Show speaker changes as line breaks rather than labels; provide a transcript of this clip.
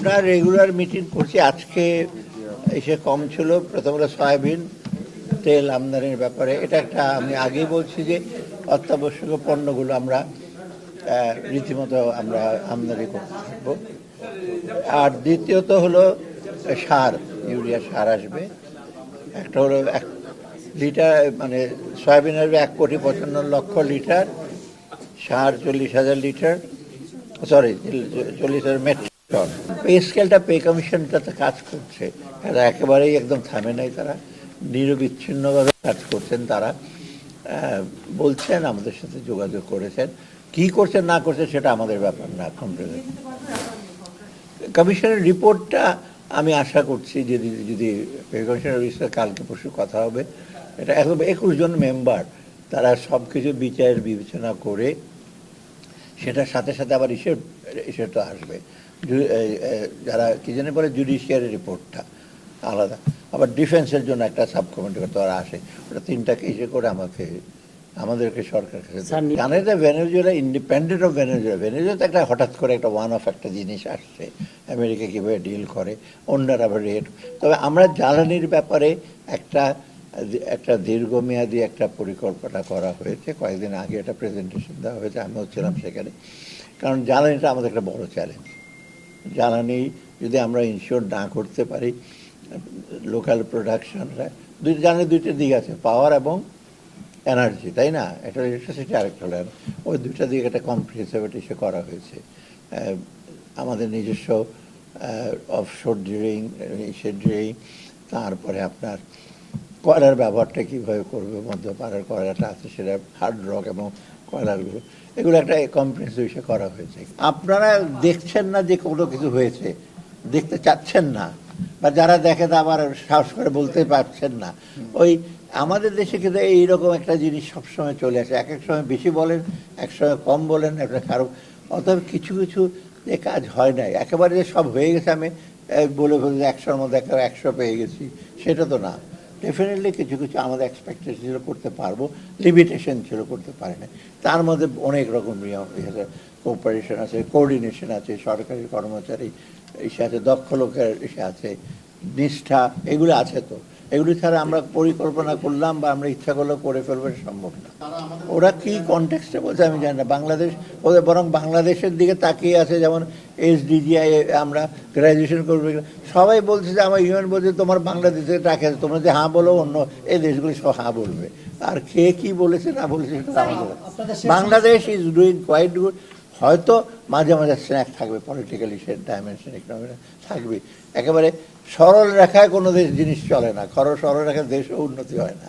আমরা regular meeting করছি। আজকে এসে কম ছিল। প্রথম হলো সয়াবিন তেল আমদানির ব্যাপারে, এটা একটা আমি আগেই বলছি যে অত্যাবশ্যকীয় পণ্যগুলো আমরা রীতিমতো আমরা আমদানি করতে থাকবো। আর দ্বিতীয়ত হলো সার, ইউরিয়া সার আসবে। একটা হলো 1 লিটার, মানে সয়াবিন আসবে 1,55,00,000 লিটার, সার 40,000 litre, sorry 40,000 metric ton. Pay স্কেলটা পে কমিশনটাতে কাজ করছে, তারা একেবারেই একদম থামে নাই, তারা নিরবিচ্ছিন্নভাবে কাজ করছেন। তারা বলছেন, আমাদের সাথে যোগাযোগ করেছেন, কি করছেন না করছেন সেটা আমাদের ব্যাপার না। কমিশনের রিপোর্টটা আমি আশা করছি যে যদি পে কমিশনের বিষয়ে কালকে পরশু কথা হবে। এটা 21 জন মেম্বার, তারা সব কিছু বিচার বিবেচনা করে সেটার সাথে সাথে আবার ইস্যুটা আসবে। যারা কি জানে বলে জুডিশিয়ারি রিপোর্টটা আলাদা, আবার ডিফেন্সের জন্য একটা সাব কমিটি তারা আসে, ওটা 3টাকে ইস্যু করে আমাদেরকে সরকার কাছে জানে যে ভেনেজুয়েলা ইন্ডিপেন্ডেন্ট অফ ভেনেজুয়েলা তো একটা হঠাৎ করে একটা ওয়ান অফ একটা জিনিস আসছে, আমেরিকা কীভাবে ডিল করে, অন্যরা আবার রেট। তবে আমরা জ্বালানির ব্যাপারে একটা দীর্ঘমেয়াদী একটা পরিকল্পনা করা হয়েছে। কয়েকদিন আগে একটা প্রেজেন্টেশন দেওয়া হয়েছে, আমিও ছিলাম সেখানে। কারণ জ্বালানিটা আমাদের একটা বড় চ্যালেঞ্জ। জ্বালানি যদি আমরা ইনশিওর না করতে পারি, লোকাল প্রোডাকশনটা জ্বালানি 2টা দিক আছে, পাওয়ার এবং এনার্জি, তাই না? একটা ইলেকট্রিসিটি, আরেকটা হলো ওই 2টা দিকে একটা কম্প্রিহেন্সিভ ইস্যু করা হয়েছে। আমাদের নিজস্ব অফশোর ড্রিলিং, তারপরে আপনার কয়লার ব্যবহারটা কীভাবে করবে, মধ্যপাড়ার কয়লাটা আছে সেটা হার্ড রক এবং কয়লারগুলো, এগুলো একটা কম্প্রিহেন্সিভ ইস্যু করা হয়েছে। আপনারা দেখছেন না যে কোনো কিছু হয়েছে, দেখতে চাচ্ছেন না, বা যারা দেখে তা আবার সাহস করে বলতে পারছেন না। ওই আমাদের দেশে কিন্তু এইরকম একটা জিনিস সবসময় চলে আসে, এক এক সময় বেশি বলেন, এক সময় কম বলেন, একটা কারো। অতএব কিছু কিছু যে কাজ হয় নাই, একেবারে যে সব হয়ে গেছে আমি বলে যে 100-র মধ্যে 100 পেয়ে গেছি, সেটা তো না। ডেফিনেটলি কিছু কিছু আমাদের এক্সপেকটেশন ছিল করতে পারবো, লিমিটেশন ছিল করতে পারে না। তার মধ্যে অনেক রকম নিয়ম আছে, কোঅপারেশন আছে, কোঅর্ডিনেশন আছে, সরকারি কর্মচারী এসে আছে, দক্ষ লোকের এসে আছে, নিষ্ঠা, এগুলো আছে। তো এগুলি ছাড়া আমরা পরিকল্পনা করলাম বা আমরা ইচ্ছা করলেও করে ফেলবো, সম্ভব না। ওরা কি কনটেক্সটে বলছে আমি জানি না। বাংলাদেশ ওদের বরং বাংলাদেশের দিকে তাকিয়ে আছে, যেমন SDGI আমরা গ্র্যাজুয়েশন করবো, সবাই বলছে যে আমার ইউএন বলছে তোমার বাংলাদেশে তাকে আছে, তোমরা যে হ্যাঁ বলো, অন্য এই দেশগুলি সব হ্যাঁ বলবে। আর কে কি বলেছে না বলেছে সেটা আমাদের। Bangladesh is doing quite good. হয়তো মাঝে মাঝে স্ন্যাক থাকবে, পলিটিক্যালি সে ডাইমেনশন, ইকোনমিক থাকবে। একেবারে সরল রেখায় কোনো দেশ জিনিস চলে না, সরল রেখায় দেশও উন্নতি হয় না।